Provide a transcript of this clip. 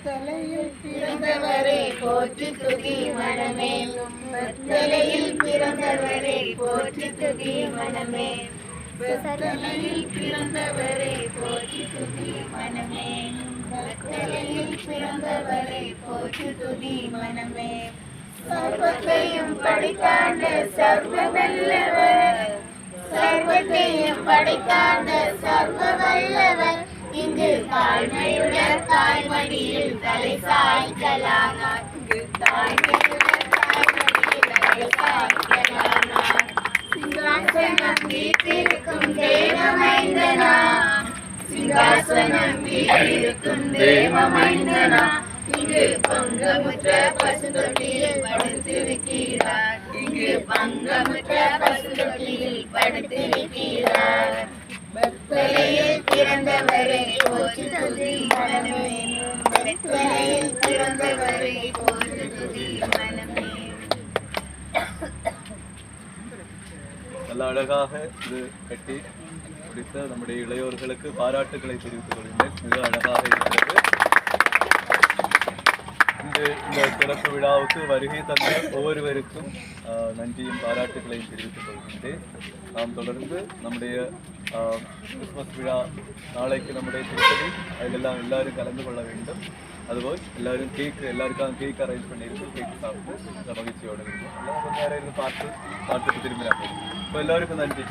தலையில் பிறந்தவரே போற்றி துதி மனமே. தலையில் பிறந்தவரே போற்றி துதி மனமே. தலையில் பிறந்தவரே போற்றி துதி மனமே. தலையில் பிறந்தவரே போற்றி துதி மனமே. சர்வத்தையும் படைத்தாண்ட சர்வ வல்லவர், சர்வத்தையும் படைத்தாண்ட சர்வ வல்லவர், இங்கு தாழ்மையுடன் தாய்மடியில் தலை சாய்க்கலாமா. தாழ்மையுடன் தாய்மடியில் தலை சாய்க்கலாமா. சிங்காசனம் வீட்டிருக்கும் தேவமைந்தனா, சிங்காசனம் வீட்டிருக்கும் தேவமைந்தனா, இங்கு பங்கமுற்ற பசுதொட்டியில் படுத்திருக்கிறார். இங்கு பங்கமுற்ற பசுதொட்டியில் படுத்திருக்கிறார். தலையில் பிறந்தவரை போற்றி துதி மனமே. தலையில் பிறந்தவரை போற்றி துதி மனமே. நல்ல அழகாக இது கட்டி முடித்த நம்முடைய இளையோர்களுக்கு பாராட்டுகளை தெரிவித்துக் கொள்கின்றேன். மிக அழகாக இருக்கிறது. இந்த சிறப்பு விழாவுக்கு வருகை தந்த ஒவ்வொருவருக்கும் நன்றியும் பாராட்டுகளையும் தெரிவித்துக் கொள்கின்றேன். நாம் தொடர்ந்து நம்முடைய கிறிஸ்மஸ் விழா நாளைக்கு நம்முடைய திருப்பதி, அதிலெல்லாம் எல்லாரும் கலந்து கொள்ள வேண்டும். அதுபோல் எல்லாரும் எல்லாருக்காக கேக் அரேஞ்ச் பண்ணியிருக்கு. கேக் சாப்பிட்டு மகிழ்ச்சியோடு இருக்கும். எல்லாம் கொஞ்சம் நேரம் இருந்து பார்த்துட்டு திரும்பினா போதும். இப்போ எல்லோருக்கும் நன்றி.